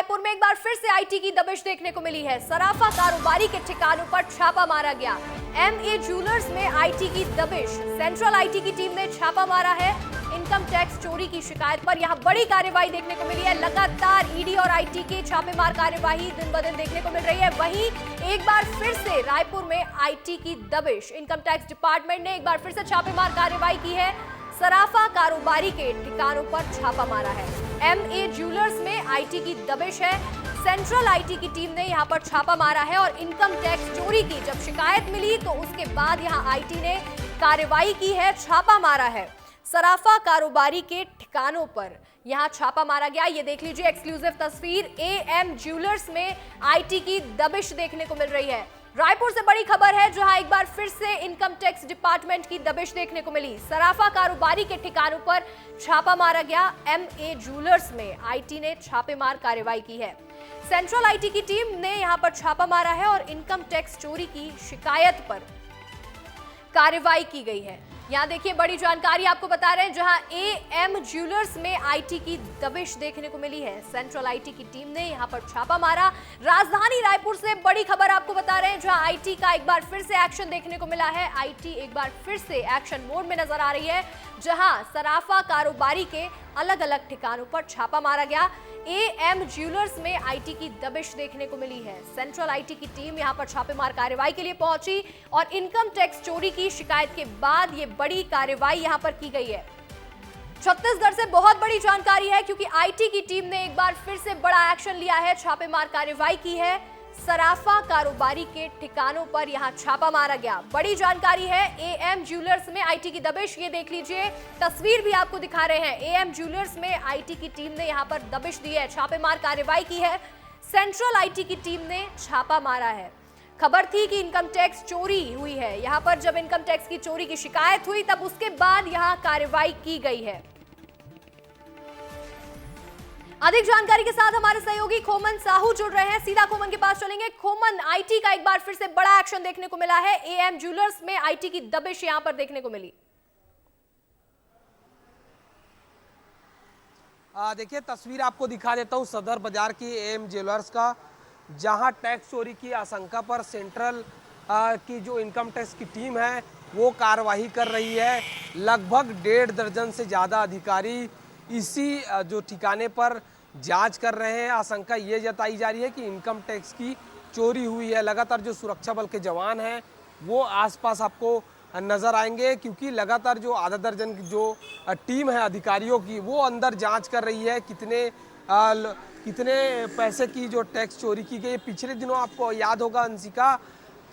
रायपुर में एक बार फिर से आईटी की दबिश देखने को मिली है। सराफा कारोबारी के ठिकानों पर छापा मारा गया। एमए ज्वेलर्स में आईटी की दबिश। सेंट्रल आईटी की टीम ने छापा मारा है इनकम टैक्स चोरी की शिकायत पर। यहां बड़ी कार्रवाई देखने को मिली है। लगातार ईडी और आईटी की छापेमार कार्यवाही दिन ब दिन देखने को मिल रही है। वहीं एक बार फिर से रायपुर में आईटी की दबिश। इनकम टैक्स डिपार्टमेंट ने एक बार फिर से छापेमार कार्रवाई की है। सराफा कारोबारी के ठिकानों पर छापा मारा है। एमए ज्वेलर्स में आईटी की दबिश है। सेंट्रल आईटी की टीम ने यहां पर छापा मारा है और इनकम टैक्स चोरी की जब शिकायत मिली तो उसके बाद यहां आईटी ने कार्रवाई की है, छापा मारा है। सराफा कारोबारी के ठिकानों पर यहां छापा मारा गया। ये देख लीजिए एक्सक्लूसिव तस्वीर। एएम ज्वेलर्स में आईटी की दबिश देखने को मिल रही है। रायपुर से बड़ी खबर है जहां एक बार फिर से इनकम टैक्स डिपार्टमेंट की दबिश देखने को मिली। सराफा कारोबारी के ठिकानों पर छापा मारा गया। एमए ज्वेलर्स में आईटी ने छापेमार कार्रवाई की है। सेंट्रल आईटी की टीम ने यहां पर छापा मारा है और इनकम टैक्स चोरी की शिकायत पर कार्रवाई की गई है। यहां देखिए बड़ी जानकारी आपको बता रहे हैं जहां एएम ज्वेलर्स में आईटी की दबिश देखने को मिली है। सेंट्रल आईटी की टीम ने यहां पर छापा मारा। राजधानी रायपुर से बड़ी खबर आपको बता रहे हैं जहां आईटी का एक बार फिर से एक्शन देखने को मिला है। आईटी एक बार फिर से एक्शन मोड में नजर आ रही है जहां सराफा कारोबारी के अलग अलग ठिकानों पर छापा मारा गया। एएम ज्वेलर्स में आईटी की दबिश देखने को मिली है। सेंट्रल आईटी की टीम यहां पर छापेमार कार्रवाई के लिए पहुंची और इनकम टैक्स चोरी की शिकायत के बाद ये बड़ी कार्रवाई यहां पर की गई है। छत्तीसगढ़ से बहुत बड़ी जानकारी है क्योंकि आईटी की टीम ने एक बार फिर से बड़ा एक्शन लिया है, छापेमार कार्रवाई की है। सराफा कारोबारी के ठिकानों पर यहां छापा मारा गया। बड़ी जानकारी है एएम ज्वेलर्स में आईटी की दबिश। ये देख लीजिए तस्वीर भी आपको दिखा रहे हैं। एएम ज्वेलर्स में आईटी की टीम ने यहां पर दबिश दी है, छापेमार कार्रवाई की है। सेंट्रल आईटी की टीम ने छापा मारा है। खबर थी कि इनकम टैक्स चोरी हुई है। यहां पर जब इनकम टैक्स की चोरी की शिकायत हुई तब उसके बाद यहां कार्रवाई की गई है। अधिक जानकारी के साथ हमारे सहयोगी खोमन साहू जुड़ रहे हैं। सीधा खोमन के पास चलेंगे। खोमन, आईटी का एक बार फिर से बड़ा एक्शन देखने को मिला है। एएम ज्वेलर्स में आईटी की दबिश यहां पर देखने को मिली। देखिए तस्वीर आपको दिखा देता हूं सदर बाजार की एएम ज्वेलर्स का, जहां टैक्स चोरी की आशंका पर सेंट्रल की जो इनकम टैक्स की टीम है वो कार्यवाही कर रही है। लगभग 1.5 दर्जन से ज़्यादा अधिकारी इसी जो ठिकाने पर जांच कर रहे हैं। आशंका ये जताई जा रही है कि इनकम टैक्स की चोरी हुई है। लगातार जो सुरक्षा बल के जवान हैं वो आसपास आपको नज़र आएंगे क्योंकि लगातार जो आधा दर्जन की जो टीम है अधिकारियों की वो अंदर जांच कर रही है कितने पैसे की जो टैक्स चोरी की गई। पिछले दिनों आपको याद होगा अंशिका,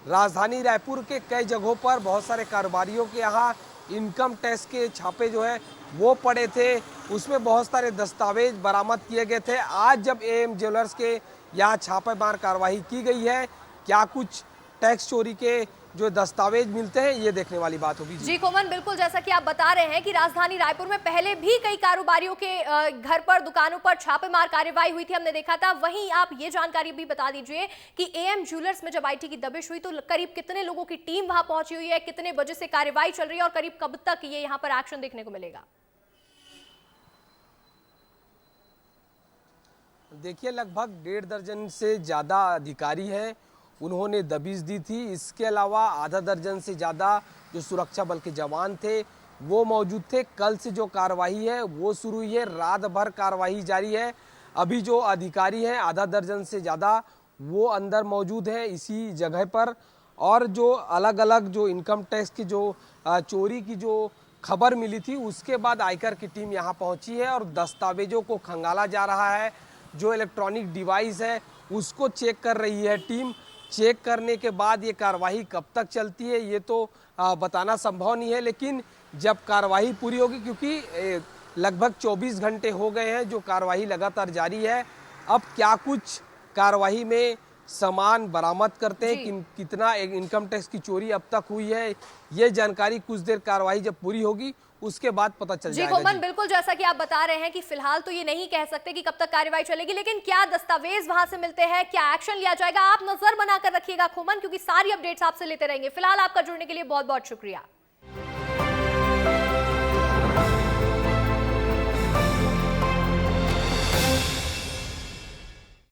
राजधानी रायपुर के कई जगहों पर बहुत सारे कारोबारियों के यहाँ इनकम टैक्स के छापे जो है वो पड़े थे, उसमें बहुत सारे दस्तावेज बरामद किए गए थे। आज जब एएम ज्वेलर्स के यहाँ छापेमार कार्रवाई की गई है, क्या कुछ टैक्स चोरी के जो दस्तावेज मिलते हैं ये देखने वाली बात होगी। जी खोमन, बिल्कुल जैसा कि आप बता रहे हैं कि राजधानी रायपुर में पहले भी कई कारोबारियों के घर पर, दुकानों पर छापेमार कार्रवाई हुई थी, हमने देखा था। वहीं आप ये जानकारी भी बता दीजिए कि एएम ज्वेलर्स में जब आईटी की दबिश हुई तो करीब कितने लोगों की टीम वहां पहुंची हुई है, कितने बजे से कार्रवाई चल रही है और करीब कब तक ये यहाँ पर एक्शन देखने को मिलेगा? देखिए लगभग 1.5 दर्जन से ज़्यादा अधिकारी हैं, उन्होंने दबिश दी थी। इसके अलावा आधा दर्जन से ज़्यादा जो सुरक्षा बल के जवान थे वो मौजूद थे। कल से जो कार्रवाई है वो शुरू हुई है, रात भर कार्रवाई जारी है। अभी जो अधिकारी हैं आधा दर्जन से ज़्यादा वो अंदर मौजूद हैं इसी जगह पर। और जो अलग अलग जो इनकम टैक्स की जो चोरी की जो खबर मिली थी उसके बाद आयकर की टीम यहाँ पहुँची है और दस्तावेजों को खंगाला जा रहा है। जो इलेक्ट्रॉनिक डिवाइस है उसको चेक कर रही है टीम। चेक करने के बाद ये कार्रवाई कब तक चलती है ये तो बताना संभव नहीं है, लेकिन जब कार्रवाई पूरी होगी, क्योंकि लगभग 24 घंटे हो गए हैं जो कार्रवाई लगातार जारी है। अब क्या कुछ कार्रवाई में सामान बरामद करते हैं, कितना इनकम टैक्स की चोरी अब तक हुई है, ये जानकारी कुछ देर कार्रवाई जब पूरी होगी उसके बाद पता चल जाएगा। खोमन, बिल्कुल जैसा कि आप बता रहे हैं कि फिलहाल तो ये नहीं कह सकते कि कब तक कार्रवाई चलेगी, लेकिन क्या दस्तावेज वहां से मिलते हैं, क्या एक्शन लिया जाएगा, आप नजर बनाकर रखिएगा खोमन, क्योंकि सारी अपडेट्स आपसे लेते रहेंगे। फिलहाल आपका जुड़ने के लिए बहुत बहुत शुक्रिया।